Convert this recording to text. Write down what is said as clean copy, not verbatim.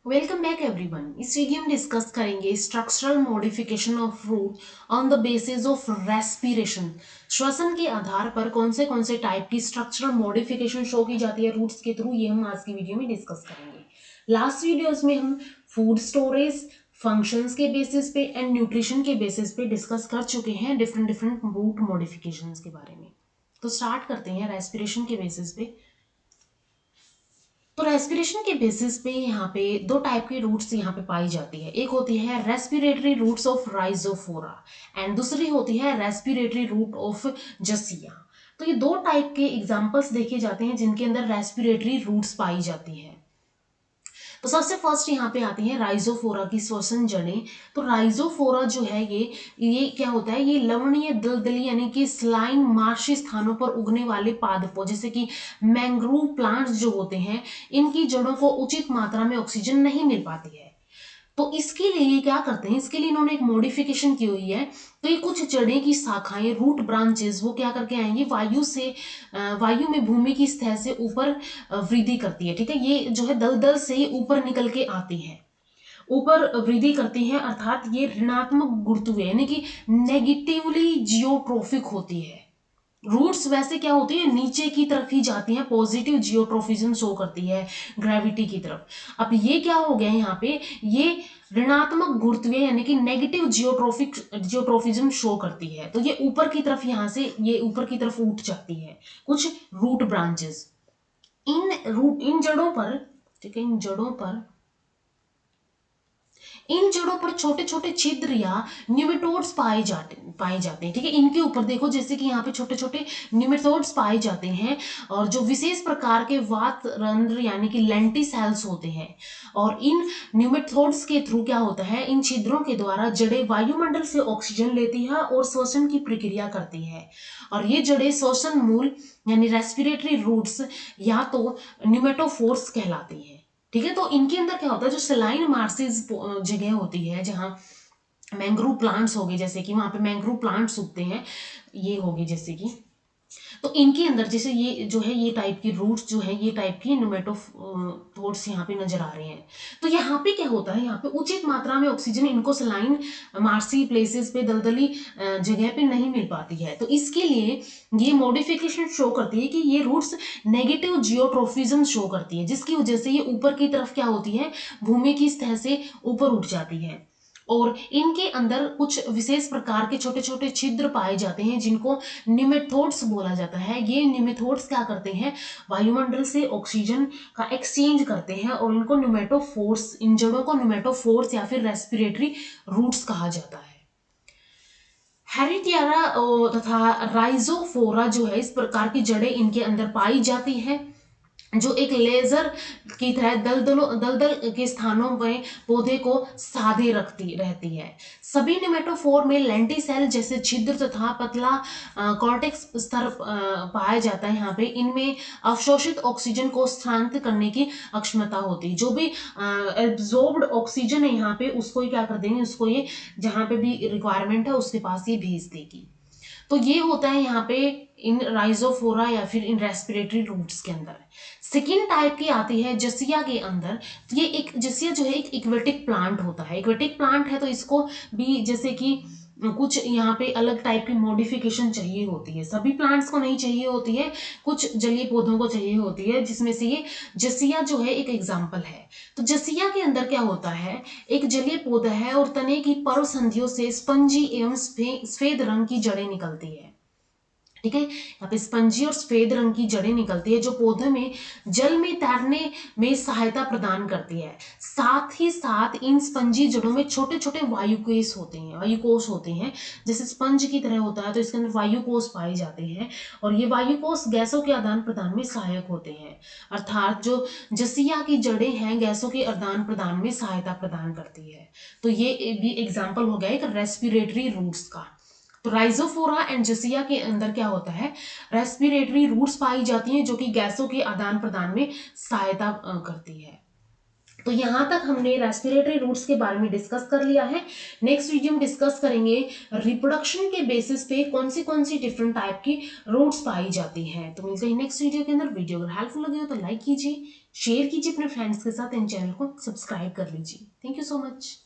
Welcome back everyone. इस video में discuss करेंगे structural modification of root on the basis of respiration. श्वसन के आधार पर कौन से टाइप की स्ट्रक्चरल मॉडिफिकेशन शो की जाती है रूट्स के थ्रू, ये हम आज की वीडियो में डिस्कस करेंगे। लास्ट वीडियोस में हम फूड स्टोरेज, फंक्शंस के बेसिस पे एंड न्यूट्रिशन के बेसिस पे डिस्कस कर चुके हैं डिफरेंट रूट मॉडिफिकेशंस के बारे में। तो स्टार्ट करते हैं रेस्पिरेशन के बेसिस पे। तो रेस्पिरेशन के बेसिस पे यहाँ पे दो टाइप की रूट्स यहाँ पे पाई जाती है। एक होती है respiratory roots of Rhizophora and दूसरी होती है रेस्पिरेटरी रूट ऑफ जसिया। तो ये दो टाइप के एग्जांपल्स देखे जाते हैं जिनके अंदर रेस्पिरेटरी रूट्स पाई जाती है। तो सबसे फर्स्ट यहाँ पे आती है राइजोफोरा की श्वसन जड़ें। तो राइजोफोरा जो है ये क्या होता है, ये लवणीय दलदली यानी कि स्लाइन मार्शी स्थानों पर उगने वाले पादपों जैसे कि मैंग्रोव प्लांट्स जो होते हैं, इनकी जड़ों को उचित मात्रा में ऑक्सीजन नहीं मिल पाती है। तो इसके लिए ये क्या करते हैं, इसके लिए इन्होंने एक मॉडिफिकेशन की हुई है। तो ये कुछ जड़ें की शाखाएं, रूट ब्रांचेस, वो क्या करके आएंगी, वायु में भूमि की सतह से ऊपर वृद्धि करती है। ठीक है, ये जो है दलदल से ऊपर निकल के आती है, ऊपर वृद्धि करती है, अर्थात ये ऋणात्मक गुरुत्वीय यानी कि नेगेटिवली जियोट्रोफिक होती है। रूट्स वैसे क्या होती है, नीचे की तरफ ही जाती हैं, पॉजिटिव जियोट्रोफिज्म शो करती है ग्रेविटी की तरफ। अब ये क्या हो गया यहाँ पे, ये ऋणात्मक गुरुत्वीय यानी कि नेगेटिव जियोट्रोफिज्म शो करती है। तो ये ऊपर की तरफ, यहाँ से ये ऊपर की तरफ उठ जाती है कुछ रूट ब्रांचेस। इन जड़ों पर, ठीक है, इन जड़ों पर छोटे छोटे छिद्र या न्यूमेटोड्स पाए जाते हैं। ठीक है, इनके ऊपर देखो, जैसे कि यहाँ पे छोटे छोटे न्यूमेटोड्स पाए जाते हैं और जो विशेष प्रकार के वात रंध्र यानी कि लेंटिसेल्स होते हैं। और इन न्यूमेटोड्स के थ्रू क्या होता है, इन छिद्रों के द्वारा जड़ें वायुमंडल से ऑक्सीजन लेती है और श्वसन की प्रक्रिया करती है। और ये जड़ें श्वसन मूल यानी रेस्पिरेटरी रूट्स या तो न्यूमेटोफोर्स कहलाती है। ठीक है, तो इनके अंदर क्या होता है, जो सलाइन मार्सेस जगह होती है जहां मैंग्रोव प्लांट्स हो गए, जैसे कि वहां पे मैंग्रोव प्लांट्स उगते हैं, ये हो गए जैसे कि, तो इनके अंदर जैसे ये जो है, ये टाइप की रूट्स जो है, ये टाइप की न्यूमेटोफोर्स यहाँ पे नजर आ रहे हैं। तो यहाँ पे क्या होता है, यहाँ पे उचित मात्रा में ऑक्सीजन इनको सलाइन मार्सी प्लेसेस पे, दलदली जगह पे नहीं मिल पाती है। तो इसके लिए ये मॉडिफिकेशन शो करती है कि ये रूट्स नेगेटिव जियोट्रोफिज्म शो करती है, जिसकी वजह से ये ऊपर की तरफ क्या होती है, भूमि की सतह से ऊपर उठ जाती है। और इनके अंदर कुछ विशेष प्रकार के छोटे छोटे छिद्र पाए जाते हैं जिनको निमेथोड्स बोला जाता है। ये निमेथोड्स क्या करते हैं, वायुमंडल से ऑक्सीजन का एक्सचेंज करते हैं और इनको न्यूमेटोफोर्स, इन जड़ों को न्यूमेटोफोर्स या फिर रेस्पिरेटरी रूट्स कहा जाता है। हेरिटियारा तथा राइजोफोरा जो है, इस प्रकार की जड़ें इनके अंदर पाई जाती है जो एक लेजर की तरह दलदल के स्थानों में पौधे को साधे रखती रहती है। सभी निमेटोफोर में लेंटिसेल जैसे छिद्र तथा पतला कॉर्टेक्स स्तर पाया जाता है। यहाँ पे इनमें अवशोषित ऑक्सीजन को स्थानांतरित करने की अक्षमता होती है। जो भी एब्जॉर्ब्ड ऑक्सीजन है यहाँ पे, उसको ये क्या कर देंगे, उसको ये जहाँ पे भी रिक्वायरमेंट है उसके पास ये भेज देगी। तो ये होता है यहाँ पे इन राइजोफोरा या फिर इन रेस्पिरेटरी रूट्स के अंदर। सेकेंड टाइप की आती है जसिया के अंदर। तो ये एक जसिया जो है एक इक्वेटिक प्लांट होता है। इक्वेटिक प्लांट है तो इसको भी जैसे कि कुछ यहाँ पे अलग टाइप की मॉडिफिकेशन चाहिए होती है। सभी प्लांट्स को नहीं चाहिए होती है, कुछ जलीय पौधों को चाहिए होती है, जिसमें से ये जसिया जो है एक एग्जाम्पल है। तो जसिया के अंदर क्या होता है, एक जलीय पौधा है और तने की पर्व संधियों से स्पंजी एवं सफेद रंग की जड़ें निकलती है। ठीक है, यहाँ पे स्पंजी और सफेद रंग की जड़ें निकलती है जो पौधे में जल में तैरने में सहायता प्रदान करती है। साथ ही साथ इन स्पंजी जड़ों में छोटे छोटे वायुकोश होते हैं। जैसे स्पंज की तरह होता है तो इसके अंदर वायुकोश पाए जाते हैं और ये वायुकोश गैसों के आदान प्रदान में सहायक होते हैं। अर्थात जो जसिया की जड़ें हैं, गैसों के आदान प्रदान में सहायता प्रदान करती है। तो ये भी एग्जाम्पल हो गया एक रेस्पिरेटरी रूट्स का। तो राइजोफोरा एंड जसिया के अंदर क्या होता है, रेस्पिरेटरी रूट्स पाई जाती हैं जो कि गैसों के आदान प्रदान में सहायता करती है। तो यहाँ तक हमने रेस्पिरेटरी रूट्स के बारे में डिस्कस कर लिया है। नेक्स्ट वीडियो में डिस्कस करेंगे रिप्रोडक्शन के बेसिस पे कौन सी डिफरेंट टाइप की रूट्स पाई जाती हैं। तो मिलते हैं नेक्स्ट वीडियो के अंदर। वीडियो अगर हेल्पफुल लगे हो तो लाइक कीजिए, शेयर कीजिए अपने फ्रेंड्स के साथ, इन चैनल को सब्सक्राइब कर लीजिए। Thank you so much.